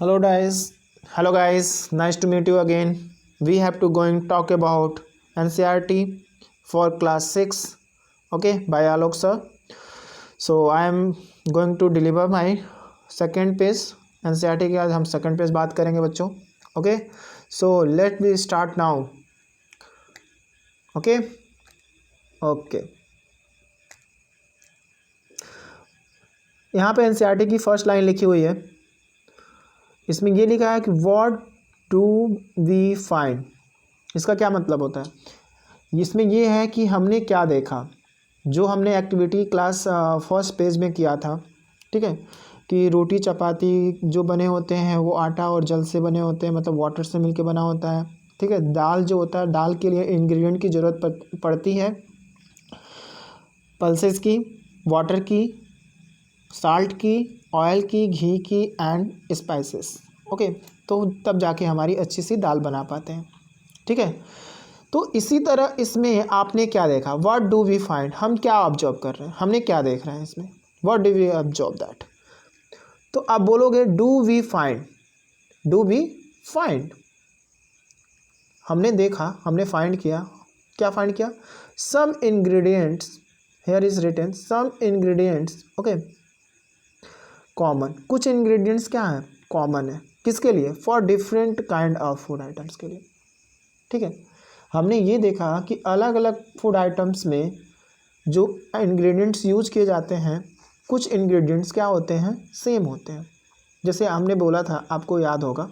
Hello guys, hello guys, nice to meet you again. We have to going talk about NCERT for class 6, okay, by Alok sir. So I am going to deliver my second page NCERT के आज हम second page बात करेंगे बच्चों, okay. So let me start now, okay, okay. यहाँ पे NCERT की first line लिखी हुई है, इसमें ये लिखा है कि व्हाट डू वी फाइंड। इसका क्या मतलब होता है? इसमें ये है कि हमने क्या देखा, जो हमने एक्टिविटी क्लास फर्स्ट पेज में किया था, ठीक है, कि रोटी चपाती जो बने होते हैं वो आटा और जल से बने होते हैं, मतलब वाटर से मिलके बना होता है, ठीक है। दाल जो होता है, दाल के लिए इंग्रेडिएंट की ज़रूरत पड़ती है, पल्सेस की, वाटर की, साल्ट की, ऑयल की, घी की एंड स्पाइसेस, ओके। तो तब जाके हमारी अच्छी सी दाल बना पाते हैं, ठीक है। तो इसी तरह इसमें आपने क्या देखा, व्हाट डू वी फाइंड, हम क्या ऑब्जर्व कर रहे हैं, हमने क्या देख रहे हैं इसमें, what do we observe that. तो आप बोलोगे do we find, do we find, हमने देखा, हमने फाइंड किया, क्या फाइंड किया, some ingredients, here is written some ingredients, okay, common, कुछ इंग्रेडिएंट्स क्या है, कॉमन है, किसके लिए, for different kind of food items के लिए, ठीक है। हमने ये देखा कि अलग अलग फूड आइटम्स में जो इंग्रेडिएंट्स यूज किए जाते हैं, कुछ इंग्रेडिएंट्स क्या होते हैं, सेम होते हैं। जैसे हमने बोला था, आपको याद होगा,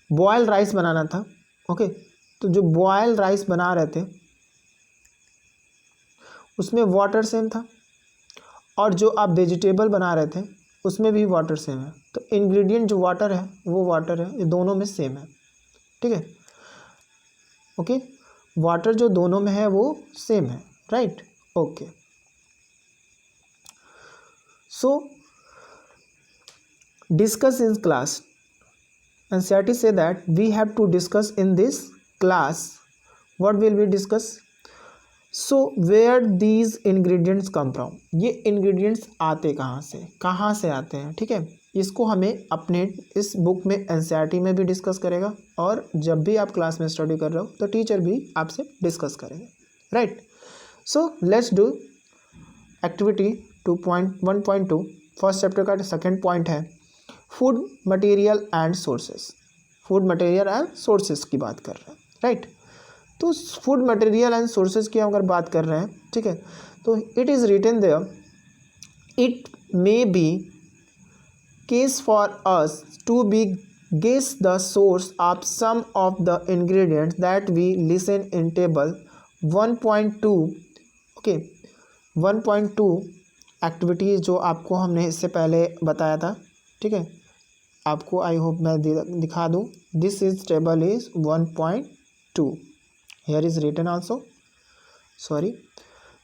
बॉयल राइस बनाना था, ओके। तो जो बॉयल राइस बना रहे थे उसमें वाटर सेम था, और जो आप वेजिटेबल बना रहे थे उसमें भी वाटर सेम है। तो इंग्रेडिएंट जो वाटर है वो वाटर है, ये दोनों में सेम है, ठीक है, ओके। वाटर जो दोनों में है वो सेम है, right, okay. So discuss in class, NCERT say that we have to discuss in this class, what will we discuss, so where these ingredients come from, ये ingredients आते कहाँ से आते हैं, ठीक है। इसको हमें अपने इस बुक में NCERT में भी डिस्कस करेगा, और जब भी आप क्लास में स्टडी कर रहे हो तो टीचर भी आपसे डिस्कस करेंगे, right. So let's do activity 2.1.2, first chapter का सेकेंड पॉइंट है food material and sources. Food material and sources की बात कर रहे हैं, राइट। तो फूड मटेरियल एंड सोर्सेज की अगर बात कर रहे हैं, ठीक है, तो it is written there, it may be case for us to be guess the source of some of the ingredients that we listen in table 1.2, okay. 1.2 activities जो आपको हमने इससे पहले बताया था, ठीक है, आपको आई होप मैं दिखा दूँ। This is table is 1.2, here is written also, sorry,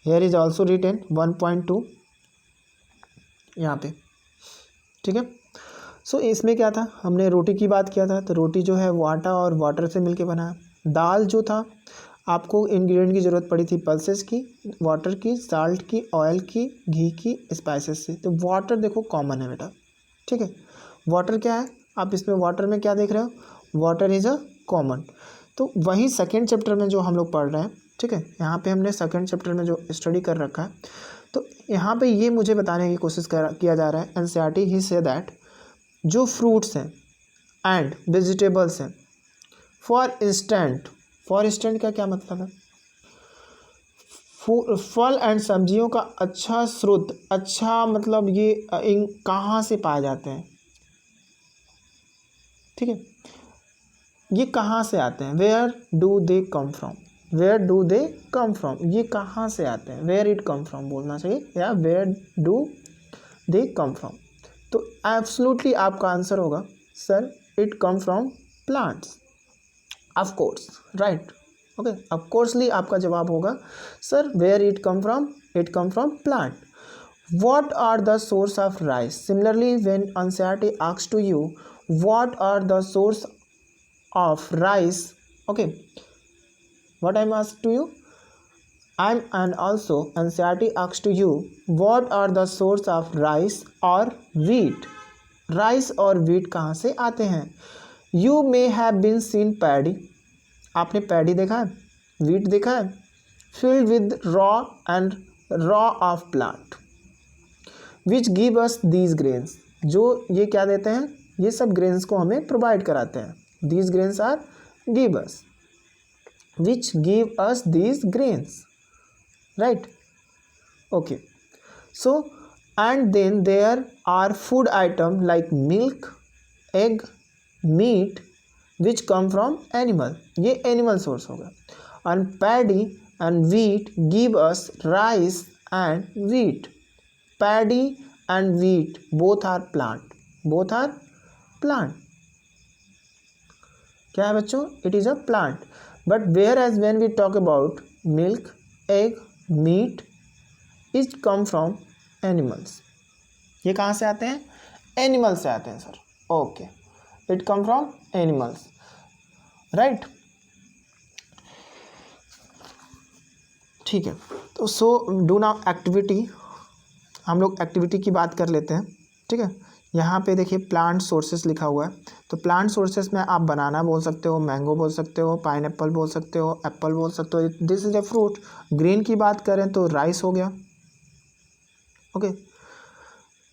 here is also written 1.2 यहाँ पे, ठीक है। सो इसमें क्या था, हमने रोटी की बात किया था, तो रोटी जो है वो आटा और वाटर से मिलके बना है। दाल जो था, आपको इंग्रेडिएंट की ज़रूरत पड़ी थी पल्सेस की, वाटर की, साल्ट की, ऑयल की, घी की, स्पाइसेस से। तो वाटर देखो कॉमन है बेटा, ठीक है। वाटर क्या है, आप इसमें वाटर में क्या देख रहे हो, वाटर इज़ अ कॉमन। तो वही सेकेंड चैप्टर में जो हम लोग पढ़ रहे हैं, ठीक है, यहाँ पे हमने सेकेंड चैप्टर में जो स्टडी कर रखा है, तो यहाँ पे ये मुझे बताने की कोशिश किया जा रहा है, NCERT ही से दैट जो फ्रूट्स हैं एंड वेजिटेबल्स हैं, फॉर इंस्टेंट का क्या मतलब है, फल एंड सब्जियों का अच्छा स्रोत, अच्छा मतलब ये कहाँ से पाए जाते हैं, ठीक है, ये कहाँ से आते हैं, where do they come from, where do they come from, ये कहाँ से आते हैं, वेयर इट कम फ्रॉम बोलना चाहिए, या where do they come from. तो एब्सोल्युटली आपका आंसर होगा sir it come from plants, of course, right, okay. Of coursely आपका जवाब होगा sir where it come from, it come from plant. What are the source of rice? Similarly, when NCERT asks to you, what are the source of rice? Okay, what I'm asked to you, and also NCERT asks to you, what are the source of rice or wheat? Rice और wheat कहाँ से आते हैं? You may have been seen paddy, आपने paddy देखा है, wheat देखा है, filled with raw of plant which give us these grains, जो ये क्या देते हैं, ये सब grains को हमें प्रोवाइड कराते हैं. These grains are give us, which give us these grains, right? Okay, so and then there are food item like milk, egg, meat which come from animal, ये animal source होगा. And paddy and wheat give us rice and wheat. Paddy and wheat both are plant, both are plant. क्या है बच्चों? It is a plant. But whereas when we talk about milk, egg, meat, it come from animals. ये कहाँ से आते हैं? Animals से आते हैं sir. Okay, it come from animals, right? ठीक है, तो सो डू नाउ एक्टिविटी, हम लोग एक्टिविटी की बात कर लेते हैं. ठीक है, यहाँ पे देखिए प्लांट सोर्सेस लिखा हुआ है. तो प्लांट सोर्सेस में आप बनाना बोल सकते हो, मैंगो बोल सकते हो, पाइनएप्पल बोल सकते हो, एप्पल बोल सकते हो. This is a fruit. Green की बात करें तो राइस हो गया, ओके,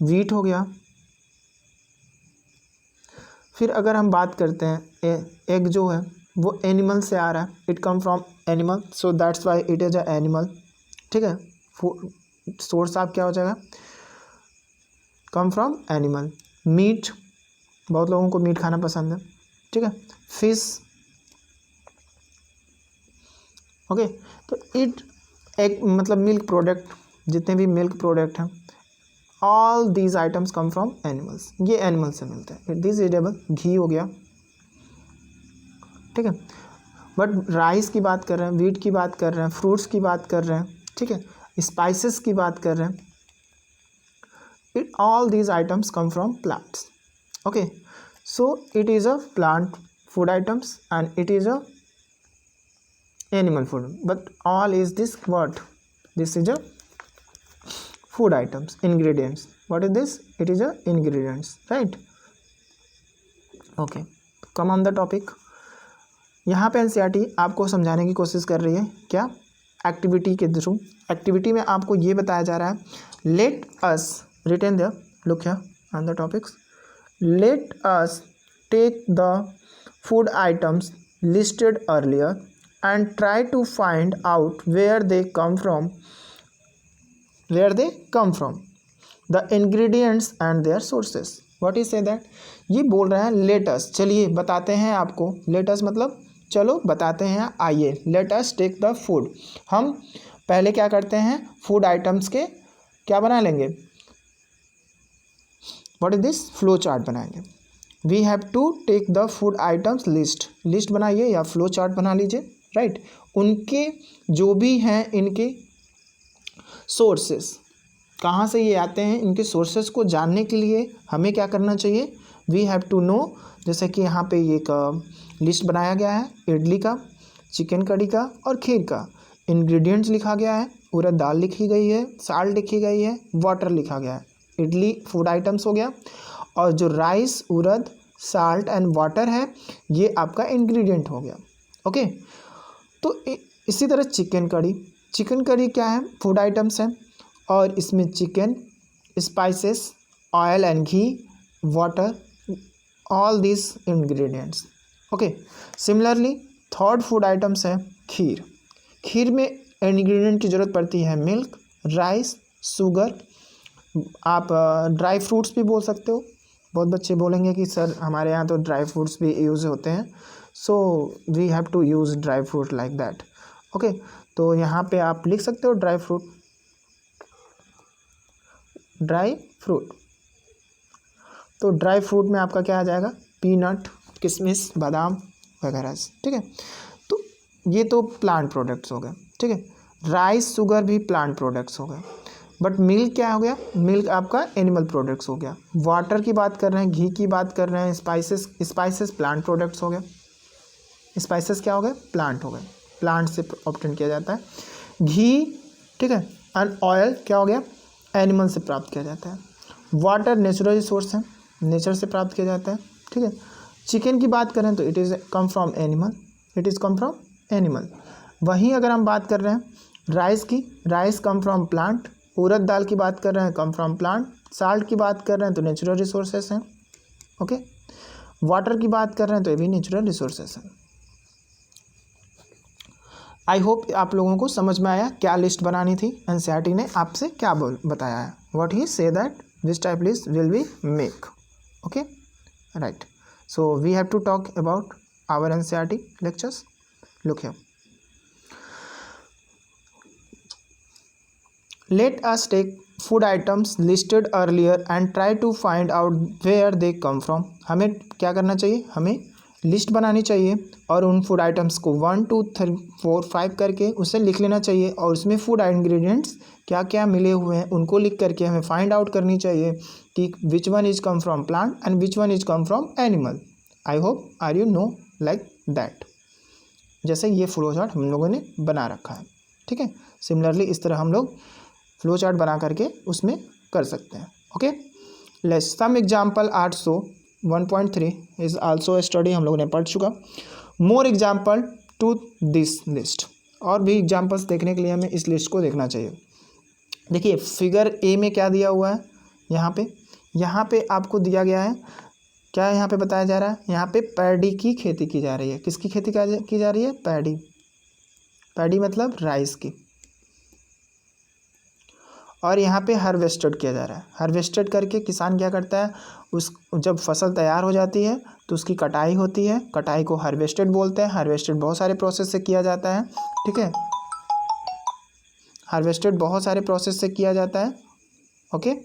वीट हो गया. फिर अगर हम बात करते हैं एग जो है वो एनिमल से आ रहा है, it come from animal, so that's why it is a animal. ठीक है, सोर्स आप क्या हो जाएगा? कम फ्रॉम एनिमल. मीट, बहुत लोगों को मीट खाना पसंद है. ठीक है, फिश, ओके. तो इट एक मतलब मिल्क प्रोडक्ट, जितने भी मिल्क प्रोडक्ट हैं, all these items come from animals, ये एनिमल से मिलते हैं. दिस वेजिटेबल घी हो गया. ठीक है, बट राइस की बात कर रहे हैं, वीट की बात कर रहे हैं, फ्रूट्स की बात कर रहे हैं. ठीक है, स्पाइसेस की बात कर रहे हैं. It all these items come from plants. Okay, so it is a plant food items and it is a animal food, but all is this what? This is a food items, ingredients. What is this? It is a ingredients, right? Okay, come on the topic. यहाँ पे NCERT आपको समझाने की कोशिश कर रही है क्या? एक्टिविटी के थ्रू. एक्टिविटी में आपको ये बताया जा रहा है, let us retain the look here on the topics. Let us take the food items listed earlier and try to find out where they come from, where they come from, the ingredients and their sources. What is say that? ये बोल रहा है let us, चलिए बताते हैं आपको. let us मतलब चलो बताते हैं, आइए. let us take the food, हम पहले क्या करते हैं, फूड आइटम्स के क्या बना लेंगे? what is this? Flow chart बनाएंगे. we have to take the food items list, list बनाइए या फ्लो चार्ट बना लीजिए, राइट. उनके जो भी हैं इनके सोर्सेस, कहाँ से ये आते हैं, इनके सोर्सेस को जानने के लिए हमें क्या करना चाहिए? We have to know. जैसे कि यहाँ पे एक लिस्ट बनाया गया है, इडली का, चिकन कड़ी का और खीर का. इंग्रेडिएंट्स लिखा गया है, उड़द दाल लिखी गई है, साल्ट लिखी गई है, वाटर लिखा गया है. इडली फूड आइटम्स हो गया, और जो rice, urad, salt and water है ये आपका इंग्रेडिएंट हो गया. ओके, तो इसी तरह चिकन कड़ी, चिकन करी क्या है? फूड आइटम्स हैं, और इसमें chicken, spices, oil and ghee, water, all this ingredients. Okay, similarly third food items है खीर. खीर में इंग्रेडिएंट की ज़रूरत पड़ती है मिल्क, राइस, शुगर, आप ड्राई फ्रूट्स भी बोल सकते हो. बहुत बच्चे बोलेंगे कि सर हमारे यहाँ तो ड्राई फ्रूट्स भी यूज़ होते हैं, so we have to use dry fruit like that. Okay, तो यहाँ पे आप लिख सकते हो ड्राई फ्रूट, ड्राई फ्रूट. तो ड्राई फ्रूट में आपका क्या आ जाएगा? पीनट, किशमिश, बादाम वगैरह. ठीक है, तो ये तो प्लांट प्रोडक्ट्स हो गए. ठीक है, राइस, शुगर भी प्लांट प्रोडक्ट्स हो गए. बट मिल्क क्या हो गया? मिल्क आपका एनिमल प्रोडक्ट्स हो गया. वाटर की बात कर रहे हैं, घी की बात कर रहे हैं, स्पाइसेस प्लांट प्रोडक्ट्स हो गए. स्पाइसेस क्या हो गए? प्लांट हो गए, प्लांट से ऑब्टेन किया जाता है. घी, ठीक है, एंड ऑयल क्या हो गया? एनिमल से प्राप्त किया जाता है. वाटर नेचुरल रिसोर्स है, नेचर से प्राप्त किया जाता है, ठीक है। चिकन की बात करें तो it is come from animal, it is come from animal. वहीं अगर हम बात कर रहे हैं राइस की, राइस कम फ्रॉम प्लांट। उड़द दाल की बात कर रहे हैं, कम फ्रॉम प्लांट। साल्ट की बात कर रहे हैं तो नेचुरल रिसोर्सेस हैं, ओके। वाटर की बात कर रहे हैं तो ये भी नेचुरल रिसोर्सेस हैं। आई होप आप लोगों को समझ में आया क्या लिस्ट बनानी थी, एनसीईआरटी ने आपसे क्या बताया है। What he say that this type list will be make, okay, right. So we have to talk about our NCERT lectures. Look here. Let us take food items listed earlier and try to find out where they come from. हमें क्या करना चाहिए, हमें list बनानी चाहिए और उन food items को 1 2 3 4 5 करके उसे लिख लेना चाहिए और उसमें फूड इंग्रेडिएंट्स क्या क्या मिले हुए हैं उनको लिख करके हमें फाइंड आउट करनी चाहिए कि which one is come from plant and which one is come from animal. I hope are you know like that. जैसे ये फ्लो चार्ट हम लोगों ने बना रखा है, ठीक है। सिमिलरली इस तरह हम लोग फ्लो चार्ट बना करके उसमें कर सकते हैं, okay. Let's some example are so 1.3 is also study हम लोगों ने पढ़ चुका। More example to this list, और भी एग्जाम्पल्स देखने के लिए हमें इस लिस्ट को देखना चाहिए। देखिए फिगर ए में क्या दिया हुआ है, यहाँ पे आपको दिया गया है क्या, यहाँ पे बताया जा रहा है, यहाँ पे पैडी की खेती की जा रही है। किसकी खेती की जा रही है, पैडी, पैडी मतलब राइस की। और यहाँ पे हार्वेस्टेड किया जा रहा है। हार्वेस्टेड करके किसान क्या करता है, उस जब फसल तैयार हो जाती है तो उसकी कटाई होती है, कटाई को हार्वेस्टेड बोलते हैं। हार्वेस्टेड बहुत सारे प्रोसेस से किया जाता है, ठीक है। हार्वेस्टेड बहुत सारे प्रोसेस से किया जाता है, ओके।